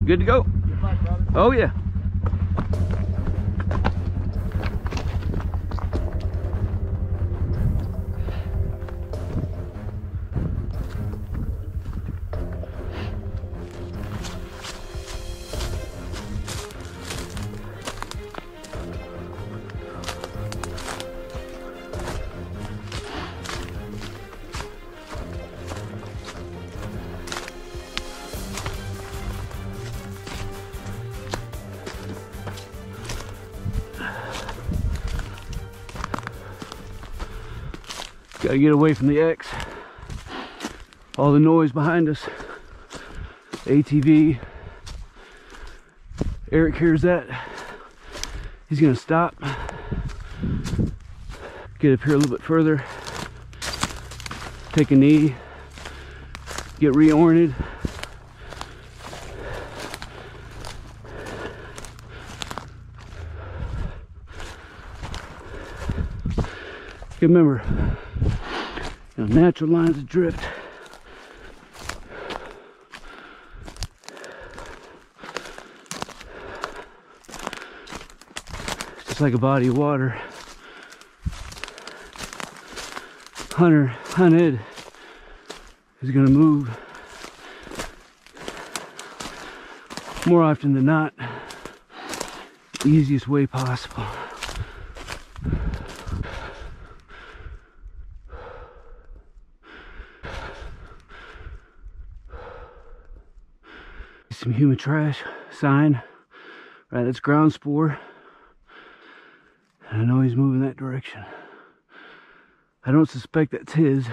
Good to go? Good luck, brother. Oh yeah. Got to get away from the X. All the noise behind us. ATV. Eric hears that. He's gonna stop. Get up here a little bit further. Take a knee. Get reoriented. Remember, you know, natural lines of drift. It's just like a body of water. Hunted is going to move more often than not the easiest way possible. Some human trash sign, right? That's ground spore, and I know he's moving that direction. I don't suspect that's his,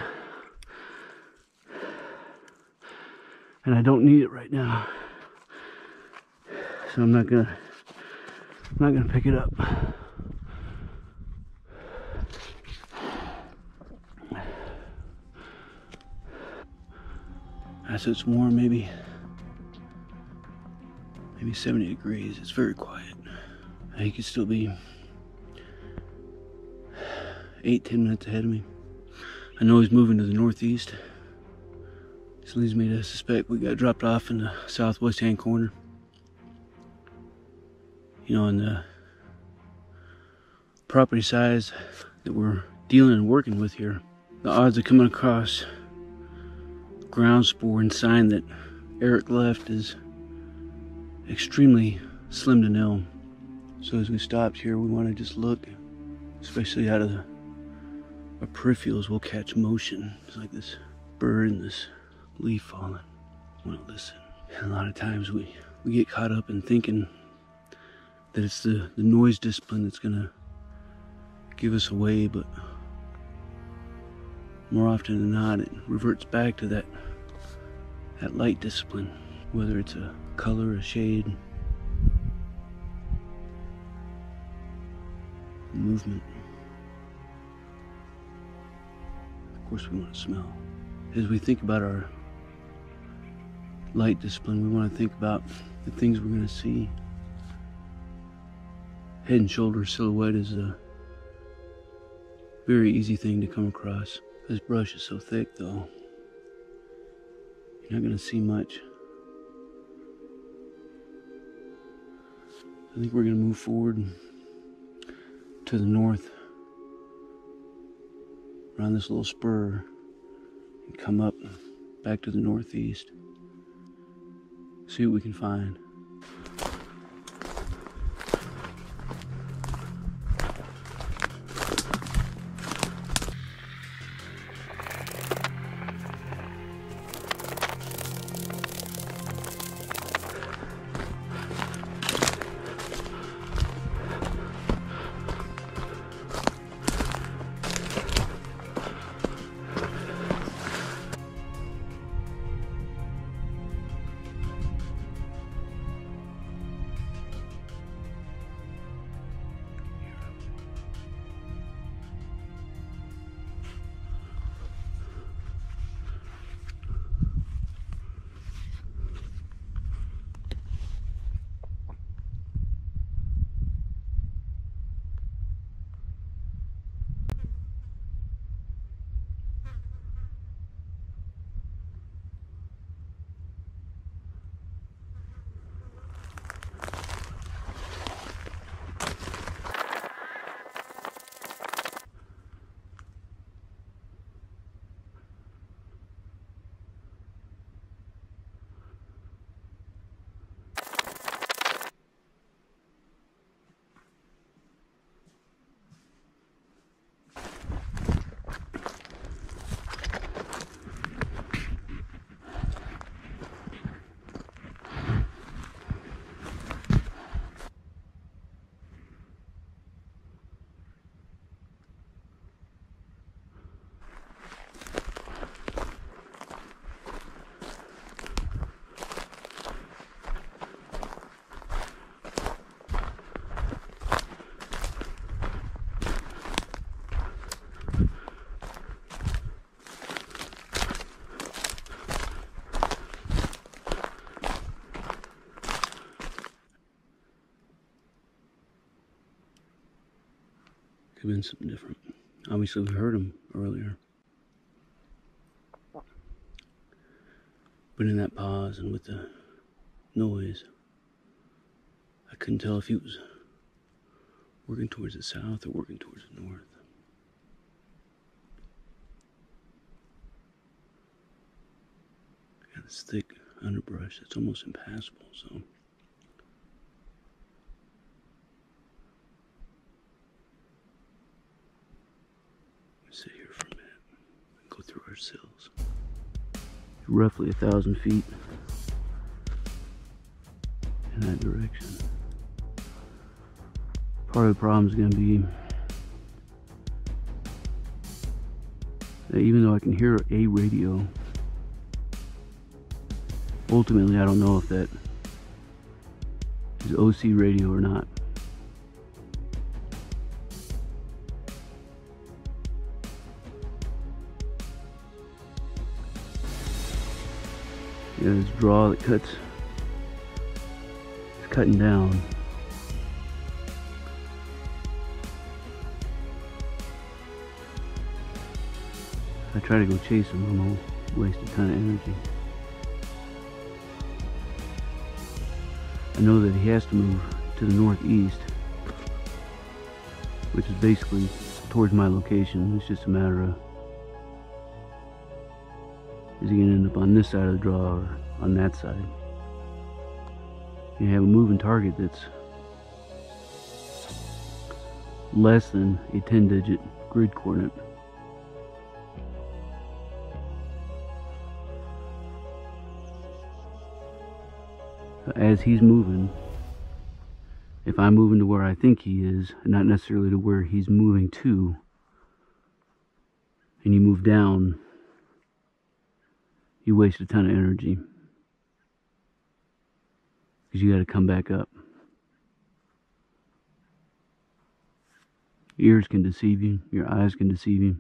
and I don't need it right now, so I'm not gonna pick it up. As it's warm, maybe 70 degrees. It's very quiet. He could still be 8-10 minutes ahead of me. I know he's moving to the northeast. This leads me to suspect we got dropped off in the southwest hand corner. You know, on the property size that we're dealing and working with here, the odds of coming across ground spore and sign that Eric left is extremely slim to nil. So as we stopped here, we want to just look, especially out of our peripherals. We'll catch motion. It's like this bird and this leaf falling. I want to listen. And a lot of times we get caught up in thinking that it's the noise discipline that's gonna give us away, but more often than not it reverts back to that light discipline, whether it's a color, a shade, movement. Of course we want to smell. As we think about our light discipline, we want to think about the things we're going to see. Head and shoulder silhouette is a very easy thing to come across. This brush is so thick though, you're not going to see much. I think we're going to move forward to the north around this little spur and come up back to the northeast. See what we can find. Could have been something different. Obviously, we heard him earlier. But in that pause and with the noise, I couldn't tell if he was working towards the south or working towards the north. Got this thick underbrush that's almost impassable, so sit here for a minute and go through our sills. Roughly 1,000 feet in that direction. Part of the problem is going to be that even though I can hear a radio, ultimately I don't know if that is OC radio or not. You know, this draw that it's cutting down. If I try to go chase him, I'm gonna waste a ton of energy. I know that he has to move to the northeast, which is basically towards my location. It's just a matter of, is he going to end up on this side of the draw or on that side? You have a moving target that's less than a 10-digit grid coordinate. As he's moving, if I'm moving to where I think he is, and not necessarily to where he's moving to, and you move down, you waste a ton of energy because you got to come back up. Your ears can deceive you, your eyes can deceive you.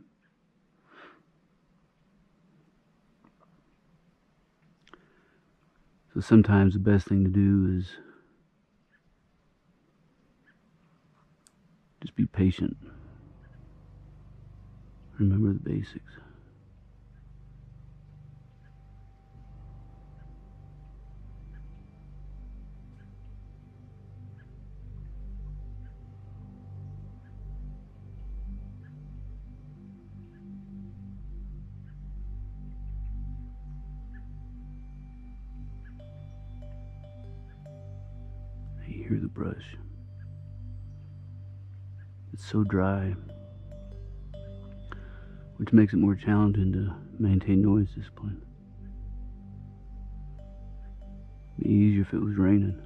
So sometimes the best thing to do is just be patient. Remember the basics. You hear the brush. It's so dry, which makes it more challenging to maintain noise discipline. It'd be easier if it was raining.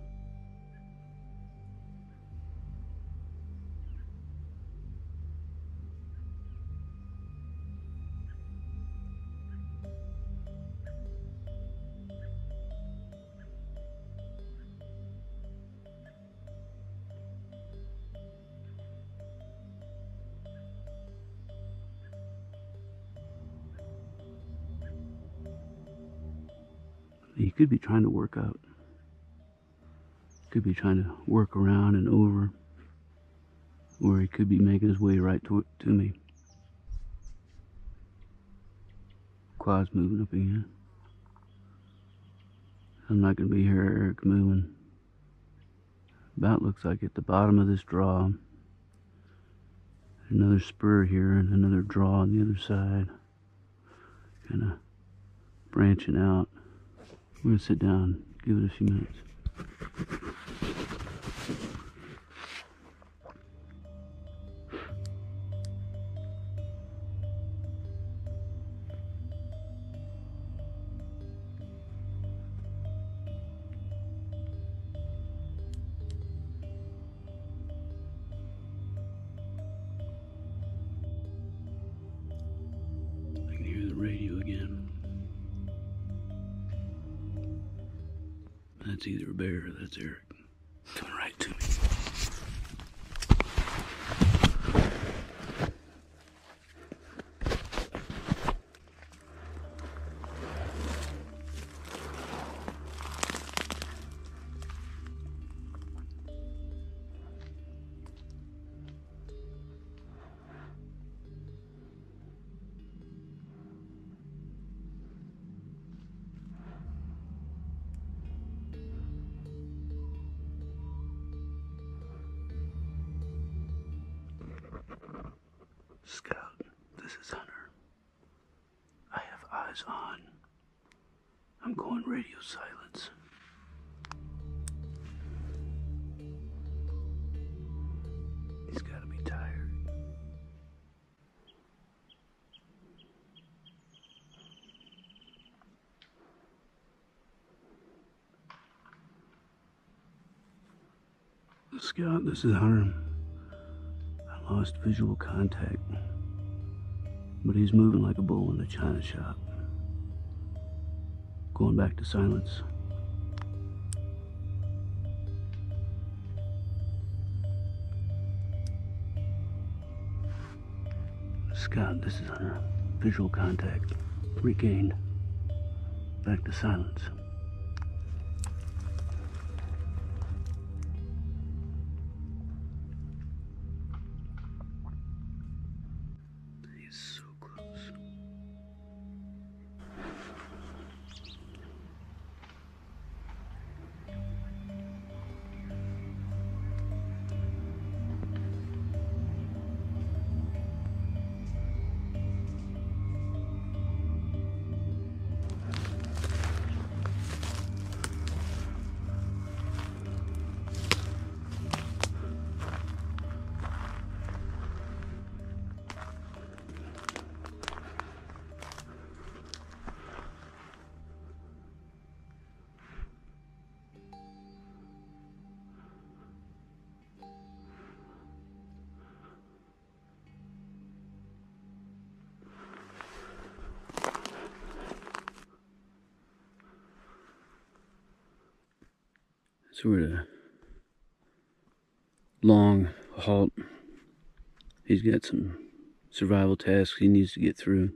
He could be trying to work out. Could be trying to work around and over. Or he could be making his way right to me. Quad's moving up again. I'm not going to be here, Eric, moving. About looks like at the bottom of this draw. Another spur here and another draw on the other side. Kind of branching out. We're going to sit down, give it a few minutes. I can hear the radio again. That's either a bear or that's Eric. Coming right to me. This is Hunter. I have eyes on. I'm going radio silence. He's gotta be tired. Scout, this is Hunter. I lost visual contact, but he's moving like a bull in a china shop. Going back to silence. Scout, this is Hunter. Visual contact regained. Back to silence. He's so close. So we're at a long halt. He's got some survival tasks he needs to get through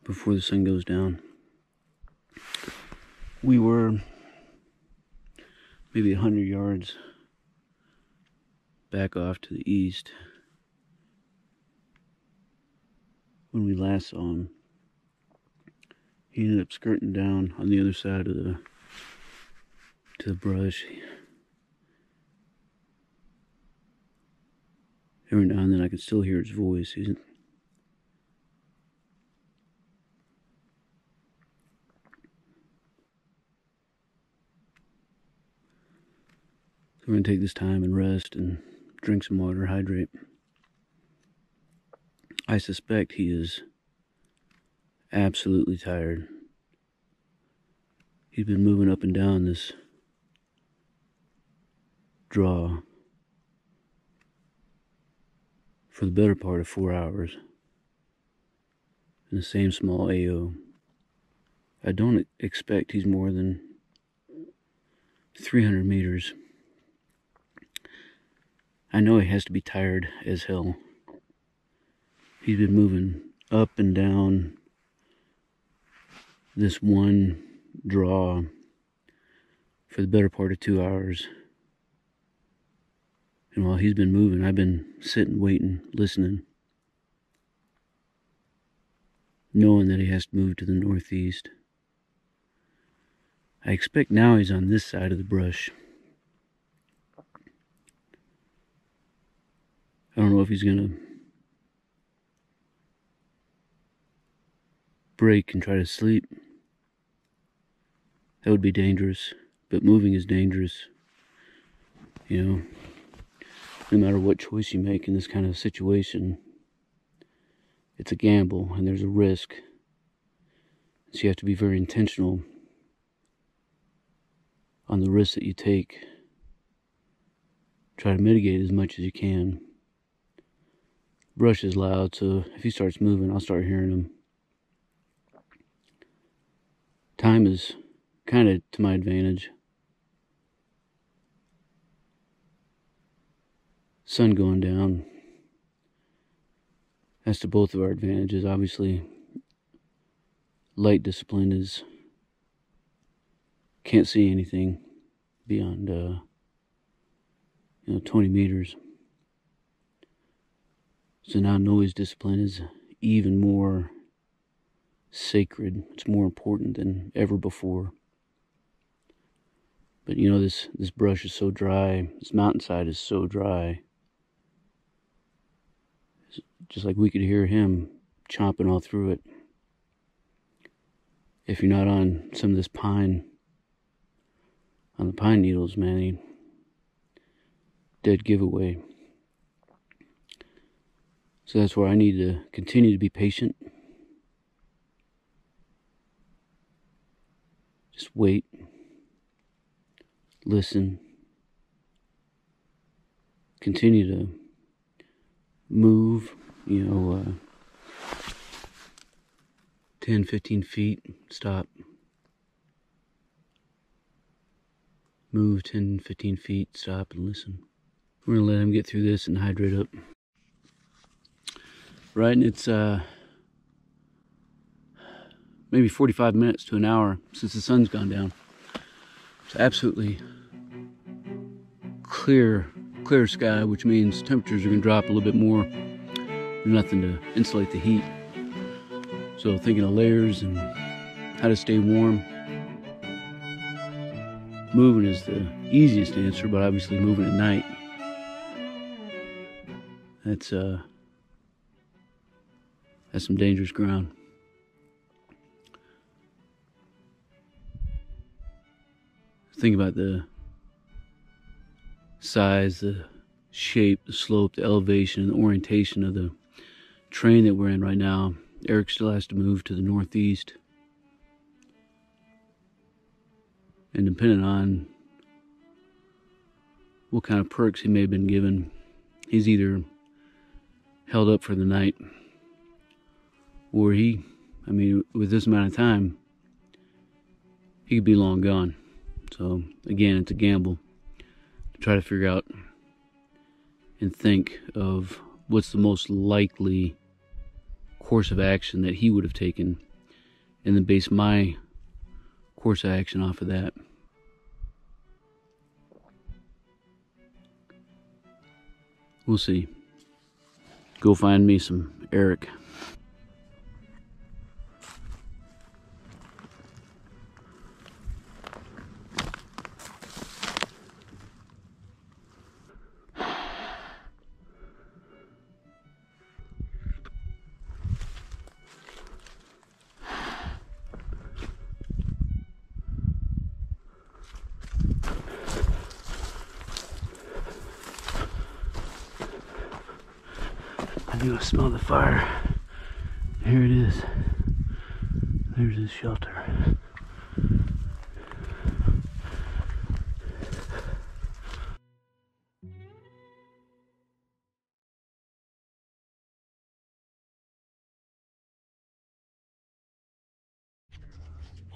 before the sun goes down. We were maybe 100 yards back off to the east when we last saw him. He ended up skirting down on the other side of the brush. Every now and then I can still hear his voice. So we're going to take this time and rest and drink some water, hydrate. I suspect he is absolutely tired. He's been moving up and down this draw for the better part of 4 hours in the same small AO. I don't expect he's more than 300 meters. I know he has to be tired as hell. He's been moving up and down this one draw for the better part of 2 hours. And while he's been moving, I've been sitting, waiting, listening, knowing that he has to move to the northeast. I expect now he's on this side of the brush. I don't know if he's gonna break and try to sleep. That would be dangerous, but moving is dangerous. You know, no matter what choice you make in this kind of situation, it's a gamble and there's a risk. So you have to be very intentional on the risks that you take. Try to mitigate as much as you can. Brush is loud, so if he starts moving, I'll start hearing him. Time is kind of to my advantage. Sun going down. That's to both of our advantages. Obviously, light discipline is can't see anything beyond 20 meters. So now noise discipline is even more sacred. It's more important than ever before. But you know, this brush is so dry. This mountainside is so dry. just like we could hear him chomping all through it. If you're not on some of this pine, on the pine needles, man, dead giveaway. So that's where I need to continue to be patient. Just wait, listen, continue to move, 10, 15 feet, stop. Move 10, 15 feet, stop and listen. We're gonna let him get through this and hydrate up. Right, and it's maybe 45 minutes to an hour since the sun's gone down. It's absolutely clear sky, which means temperatures are gonna drop a little bit more. There's nothing to insulate the heat. So thinking of layers and how to stay warm. Moving is the easiest answer, but obviously moving at night, that's some dangerous ground. Think about the size, the shape, the slope, the elevation, and the orientation of the terrain that we're in right now. Eric still has to move to the northeast. And depending on what kind of perks he may have been given, he's either held up for the night, or with this amount of time, he could be long gone. So again, it's a gamble to try to figure out and think of what's the most likely course of action that he would have taken, and then base my course of action off of that. We'll see. Go find me some Eric. I knew I smelled the fire. Here it is. There's his shelter.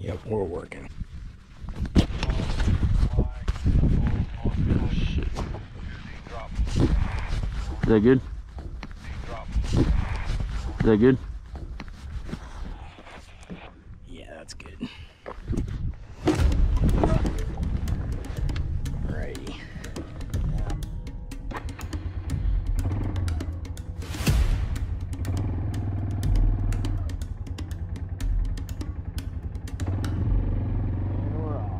Yep, we're working. Shit. Is that good? Is that good? Yeah, that's good. Alrighty. And we're off.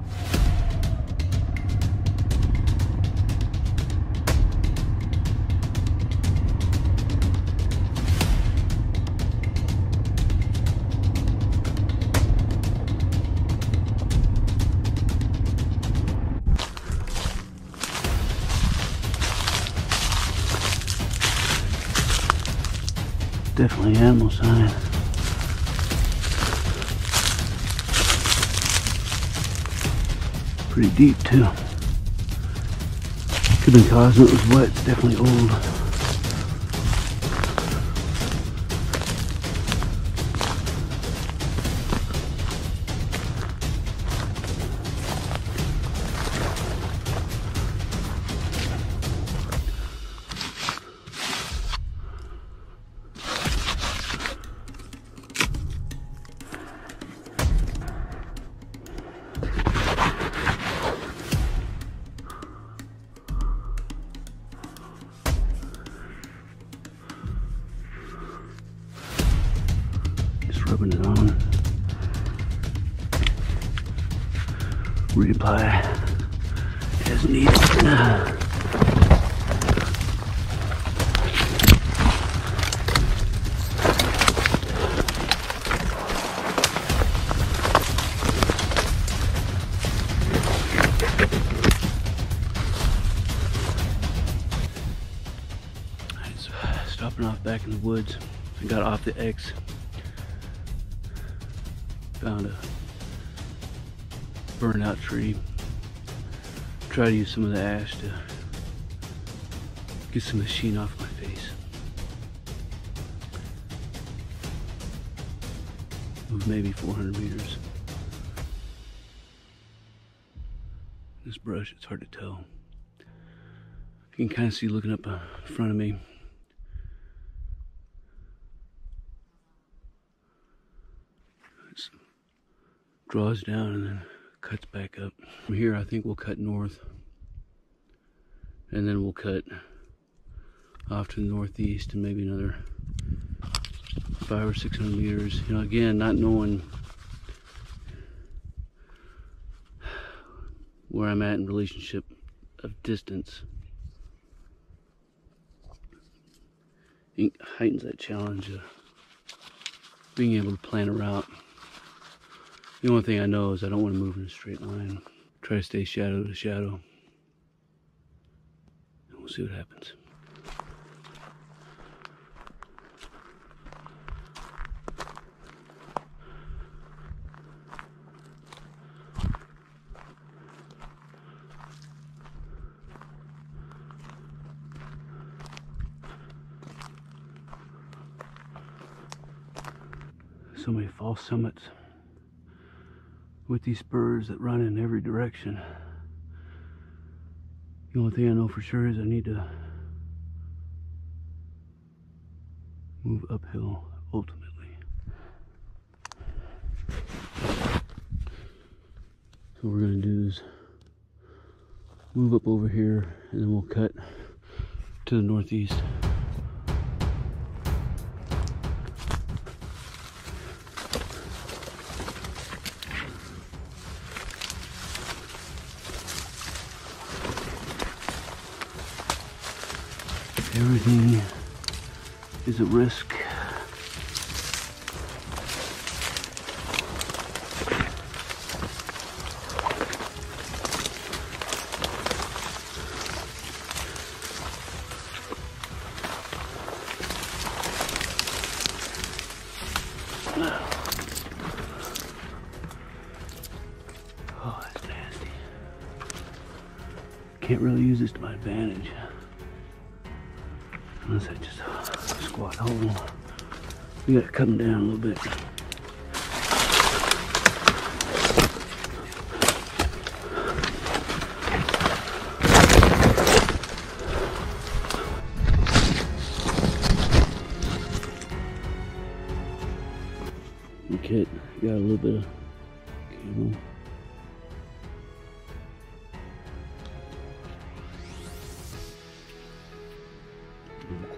Definitely animal sign. Pretty deep too. Could have been causing it was wet. It's definitely old. Rubbing it on. Reapply as needed. dropping off back in the woods. I got off the X. Found a burned out tree. Tried to use some of the ash to get some of the sheen off my face. Moved maybe 400 meters. This brush, it's hard to tell. You can kind of see looking up in front of me. It draws down and then cuts back up. From here, I think we'll cut north. And then we'll cut off to the northeast and maybe another 500 or 600 meters. You know, again, not knowing where I'm at in relationship of distance. It heightens that challenge of being able to plan a route. The only thing I know is I don't want to move in a straight line. Try to stay shadow to shadow. And we'll see what happens. So many false summits with these spurs that run in every direction. The only thing I know for sure is I need to move uphill ultimately. So what we're going to do is move up over here and then we'll cut to the northeast. Everything is a risk. Oh, that's nasty. Can't really use this to my advantage. Unless I just squat hold. We gotta cut them down a little bit. Okay, got a little bit of cable.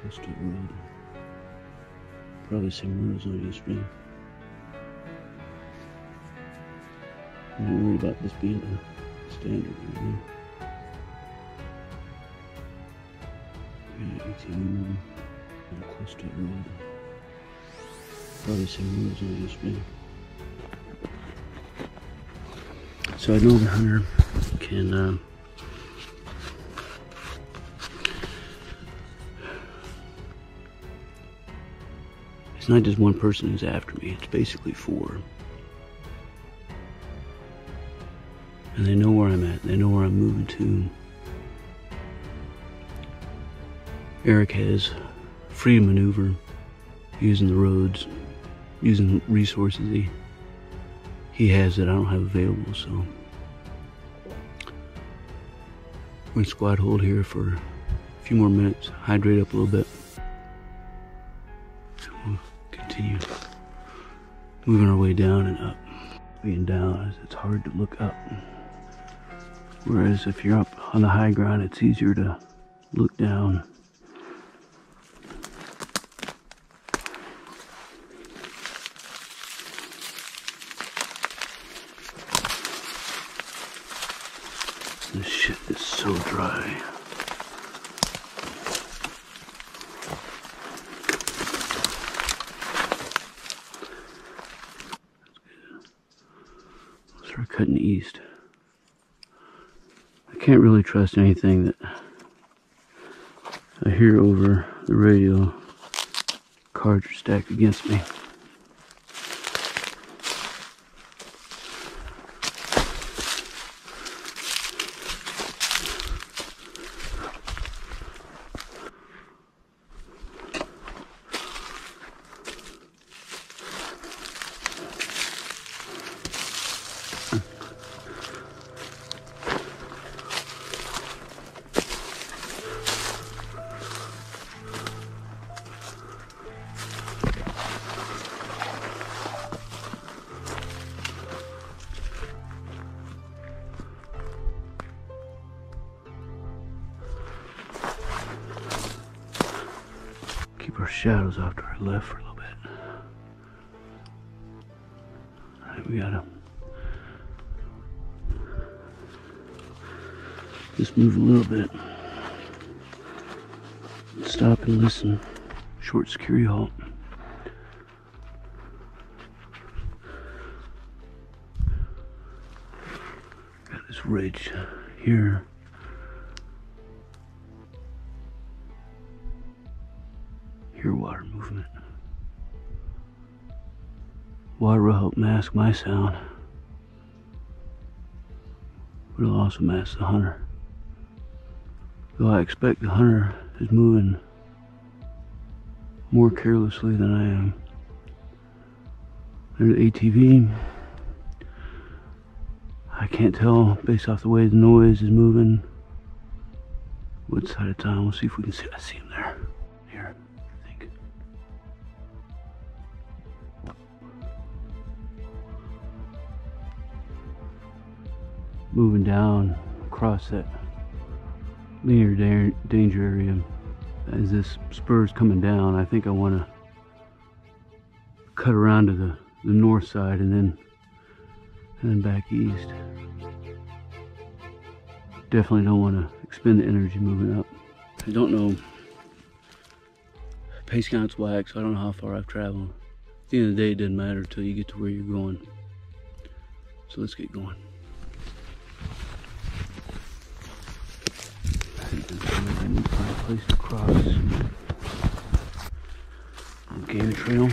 Close to the road. Probably the same road as I used to be. I'm not worried about this being a standard, you know. Yeah, ATV moving. I'm close to the road. Probably the same road as I used to be. So I know the hunter can it's not just one person who's after me, it's basically four. And they know where I'm at, they know where I'm moving to. Eric has free to maneuver using the roads, using resources he has that I don't have available, so we're gonna squat hold here for a few more minutes, hydrate up a little bit. We'll continue moving our way down and up. Being down, it's hard to look up. Whereas if you're up on the high ground, it's easier to look down. This shit is so dry. Start cutting east. I can't really trust anything that I hear over the radio. cards are stacked against me. Keep our shadows off to our left for a little bit. Alright, we gotta just move a little bit. Stop and listen. Short security halt. Got this ridge here. Hear water movement. Water will help mask my sound, but it'll also mask the hunter. Though I expect the hunter is moving more carelessly than I am. There's the ATV. I can't tell based off the way the noise is moving what side of town. We'll see if we can see. I see him there. Here, I think. Moving down across that linear danger area. As this spur is coming down, I think I want to cut around to the north side and then back east. Definitely don't want to expend the energy moving up. I don't know. Pace count's whack, so I don't know how far I've traveled. At the end of the day, it doesn't matter until you get to where you're going. So let's get going. I need to find a place to cross. Game trail.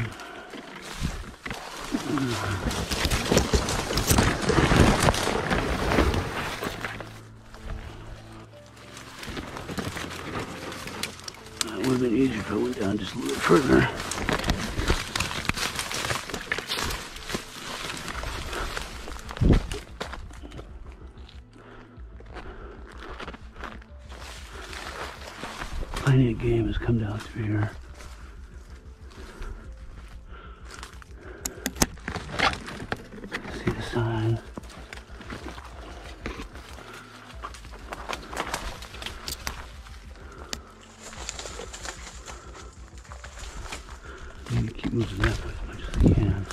That would have been easier if I went down just a little further. Plenty of game has come down through here. See the sign. I need to keep moving that way as much as I can.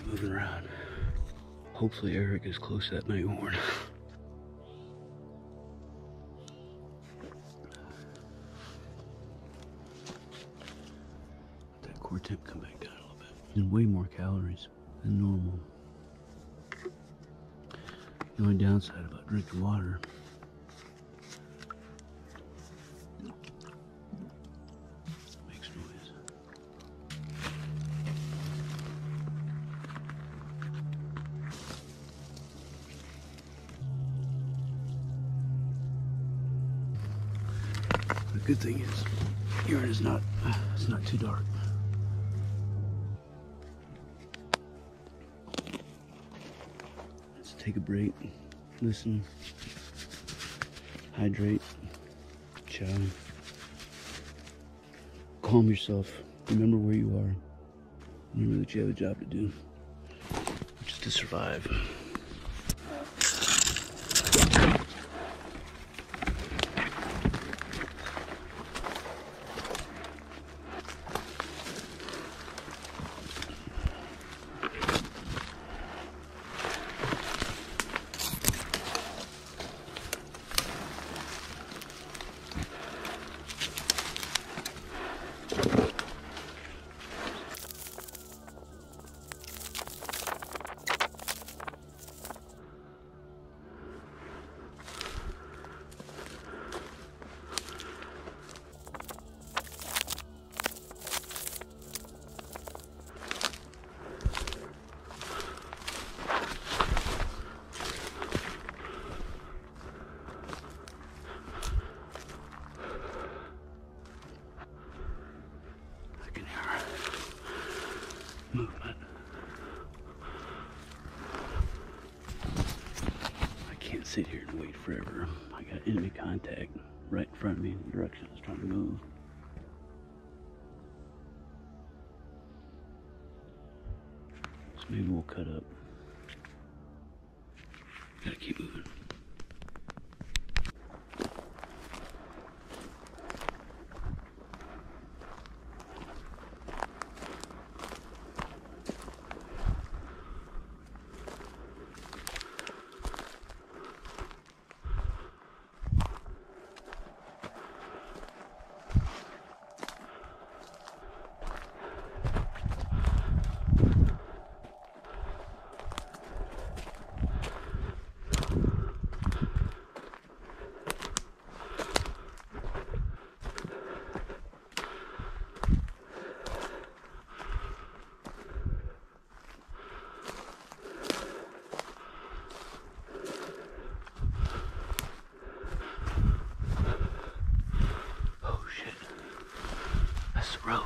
Moving around. Hopefully Eric is close to that night horn. That core temp come back down a little bit. And way more calories than normal. The only downside about drinking water makes noise. The good thing is, here it's not too dark. Let's take a break, listen, hydrate, chow, calm yourself, remember where you are, remember that you have a job to do, which is to survive. sit here and wait forever. I got enemy contact right in front of me in the direction I was trying to move. So maybe we'll cut up. Gotta keep moving. Road.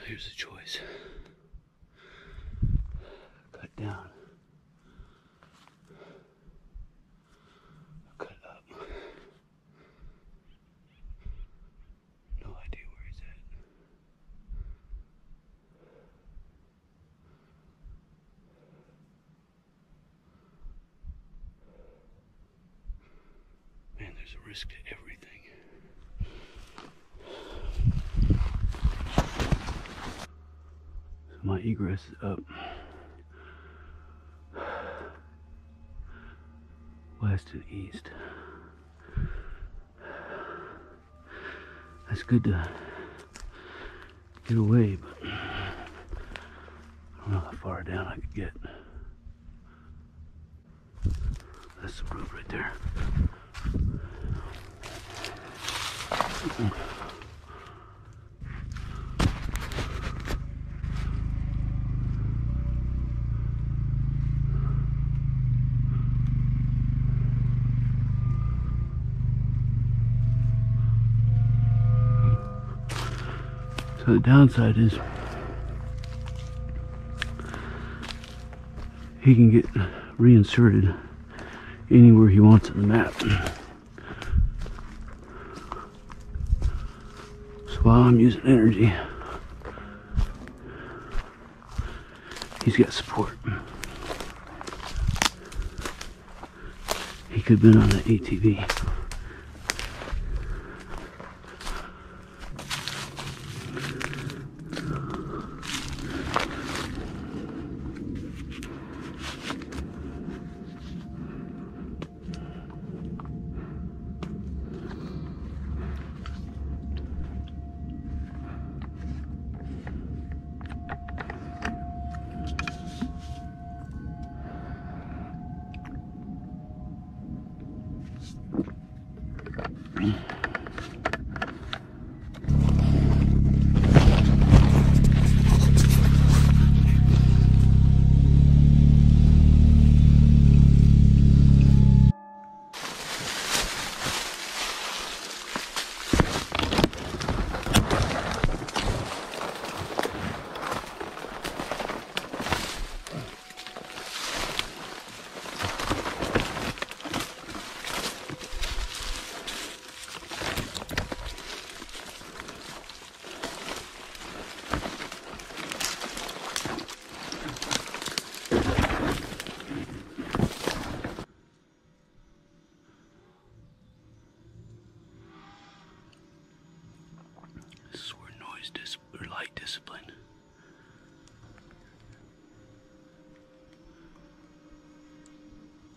Here's the choice. Cut down. Cut up. No idea where he's at. Man, there's a risk to everything. My egress is up west and east. That's good to get away, but I don't know how far down I could get. That's the road right there. So the downside is he can get reinserted anywhere he wants on the map. So while I'm using energy, he's got support. He could have been on the ATV. Light discipline.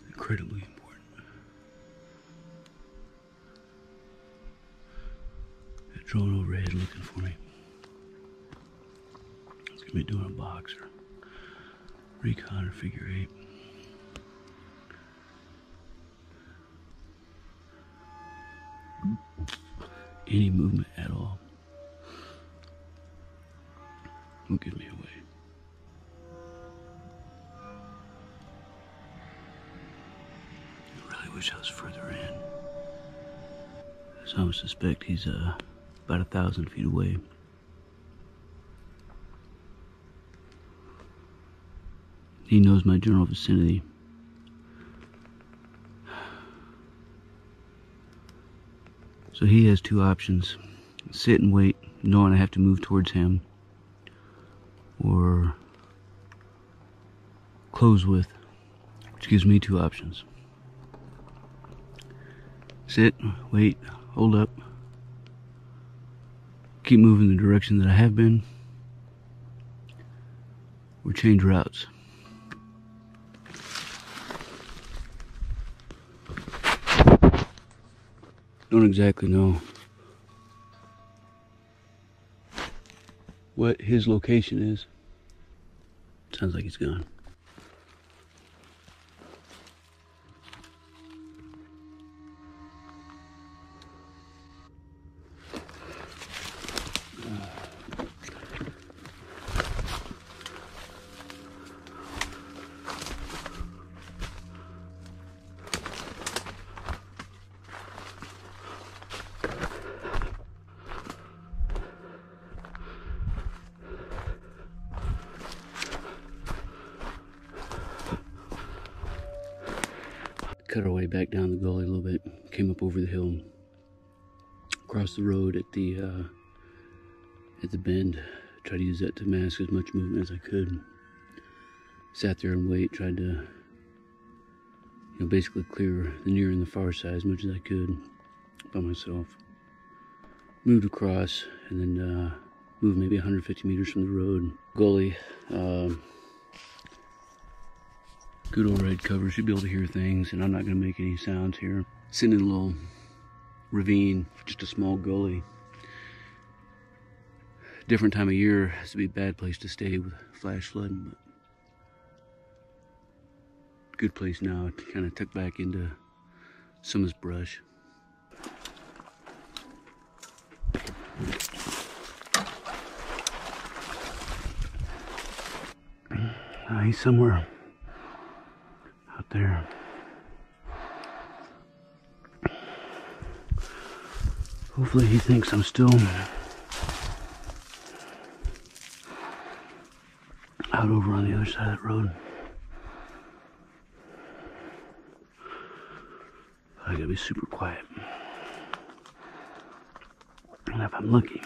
Incredibly important. That drone overhead looking for me. Could be doing a box or recon or figure eight. Any movement at all will give me away. I really wish I was further in. So I would suspect he's about 1,000 feet away. He knows my general vicinity. So he has two options: sit and wait, knowing I have to move towards him, or close with, which gives me two options. Sit, wait, hold up, keep moving the direction that I have been, or change routes. Don't exactly know what his location is. Sounds like he's gone. Cut our way back down the gully a little bit, came up over the hill, across the road at the bend, tried to use that to mask as much movement as I could. Sat there and wait, tried to, basically clear the near and the far side as much as I could by myself. Moved across and then moved maybe 150 meters from the road. Gully, good old red cover, should be able to hear things, and I'm not going to make any sounds here. Sitting in a little ravine, just a small gully. Different time of year, has to be a bad place to stay with flash flooding, but good place now to kind of tuck back into some of this brush. He's somewhere out there. Hopefully he thinks I'm still out over on the other side of that road. I gotta be super quiet. And if I'm lucky,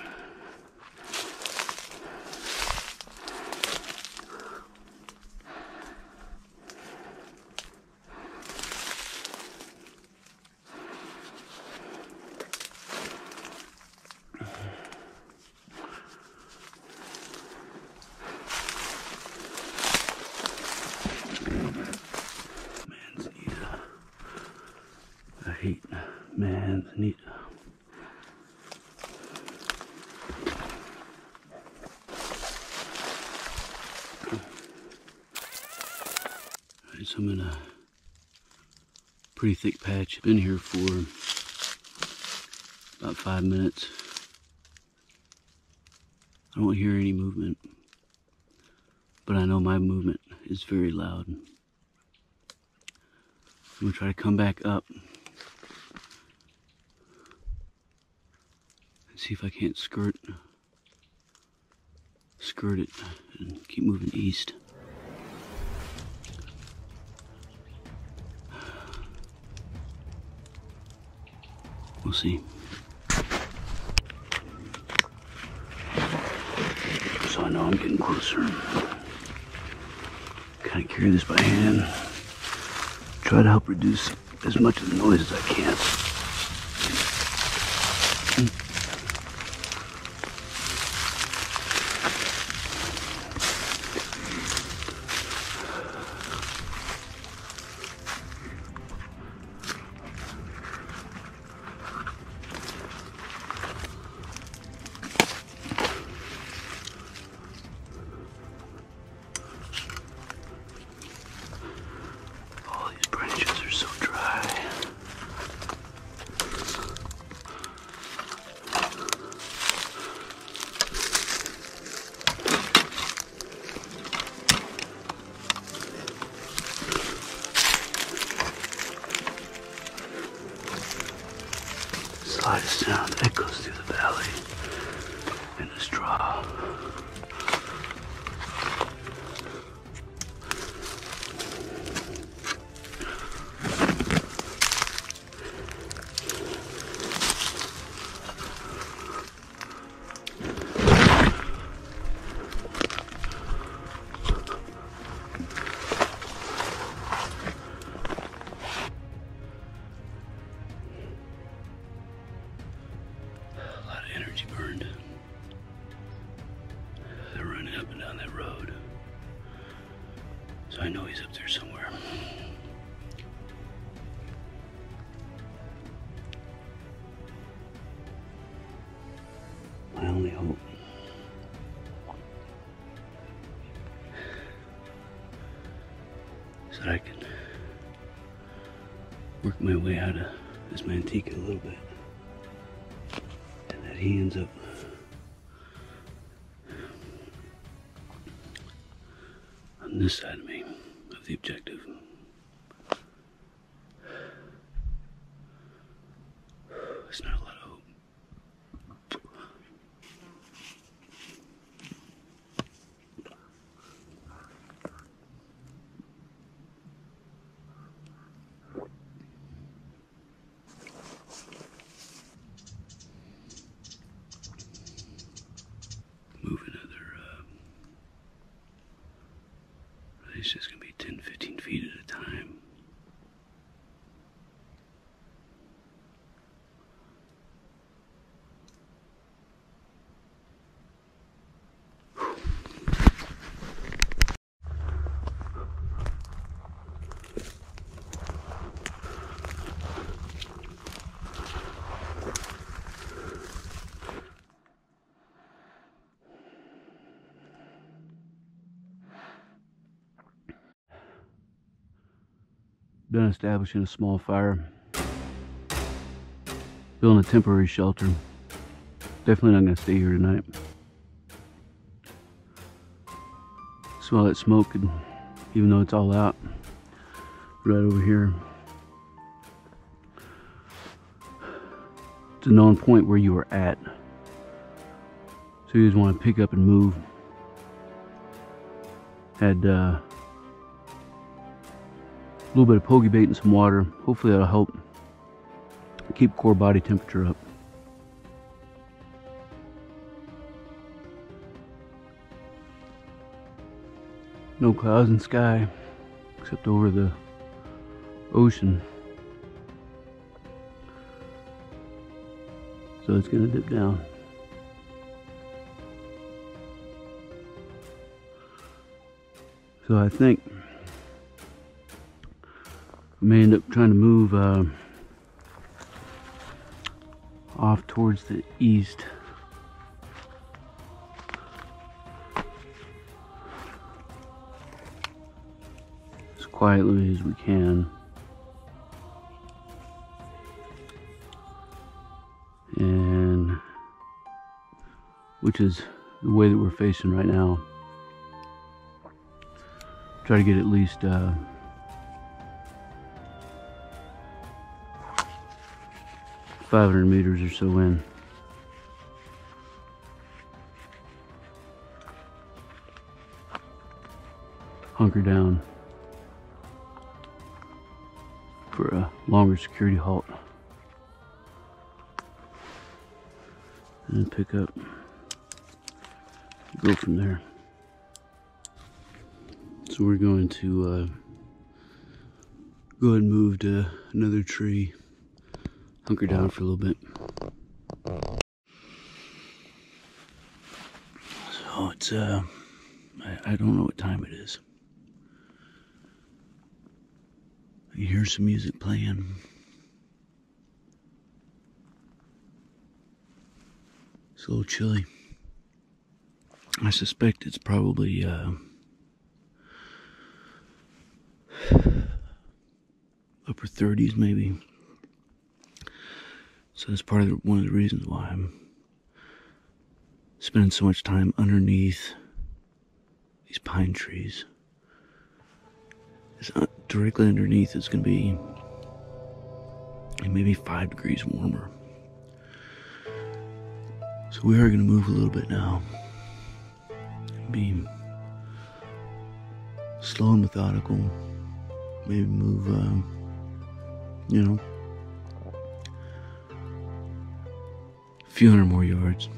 manzanita. Alright, so I'm in a pretty thick patch. Been here for about 5 minutes. I don't hear any movement, but I know my movement is very loud. I'm gonna try to come back up and see if I can't skirt it and keep moving east. We'll see. So I know I'm getting closer. Kind of carry this by hand. Try to help reduce as much of the noise as I can. slightest sound echoes through the valley in the straw. Energy burned. They're running up and down that road. So I know he's up there somewhere. My only hope is that I can work my way out of this Manteca a little bit. He ends up on this side of me, of the objective. It's not a lot of hope. Move another, it's just gonna be 10, 15 feet at a time. Done establishing a small fire, building a temporary shelter. Definitely not going to stay here tonight. Smell that smoke, and even though it's all out, right over here. It's a known point where you are at. So you just want to pick up and move. Had a little bit of pokey bait and some water. Hopefully that'll help keep core body temperature up. No clouds in the sky except over the ocean. So it's gonna dip down. So I think I may end up trying to move off towards the east. As quietly as we can. And which is the way that we're facing right now. Try to get at least 500 meters or so in. Hunker down for a longer security halt. And pick up, go from there. So we're going to go ahead and move to another tree. Hunker down for a little bit. So it's I don't know what time it is. You hear some music playing. It's a little chilly. I suspect it's probably upper 30s maybe. So that's part of one of the reasons why I'm spending so much time underneath these pine trees. It's directly underneath, it's going to be maybe 5 degrees warmer. So we are going to move a little bit now. Be slow and methodical. Maybe move, you know, a few hundred more yards.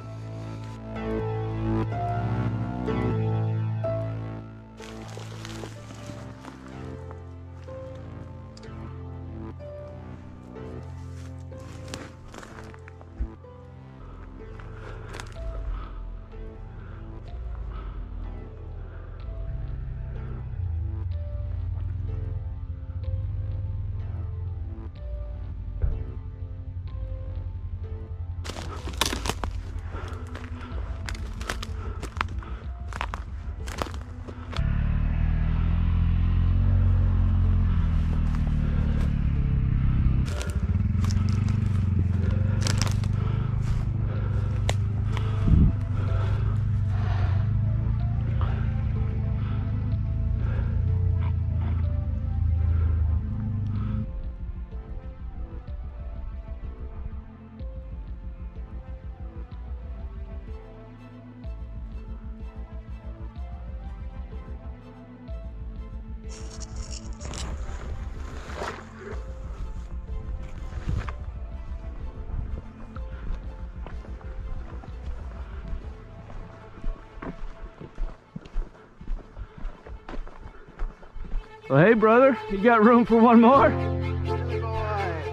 Well, hey, brother, you got room for one more? Good boy.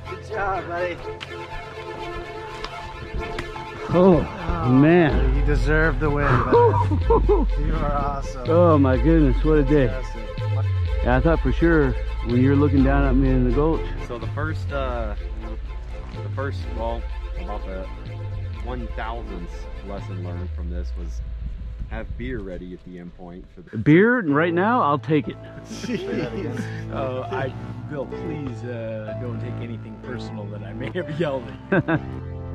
Good job, buddy. Oh, man. You deserve the win, bud. You are awesome. Oh, my goodness, what a day. Fantastic. Yeah, I thought for sure when you're looking down at me in the gulch. So the first, well, about the 1,000th lesson learned from this was have beer ready at the end point. For the Beer, right now, I'll take it. Oh, I will please don't take anything personal that I may have yelled at.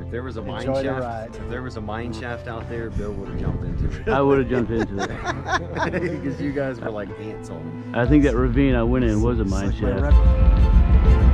If there was a mine Enjoy the shaft, ride. if there was a mine shaft out there, Bill would have jumped into it. I would have jumped into it. Because you guys were like ants on him. I think that ravine I went in was a mine It's like my shaft. rep-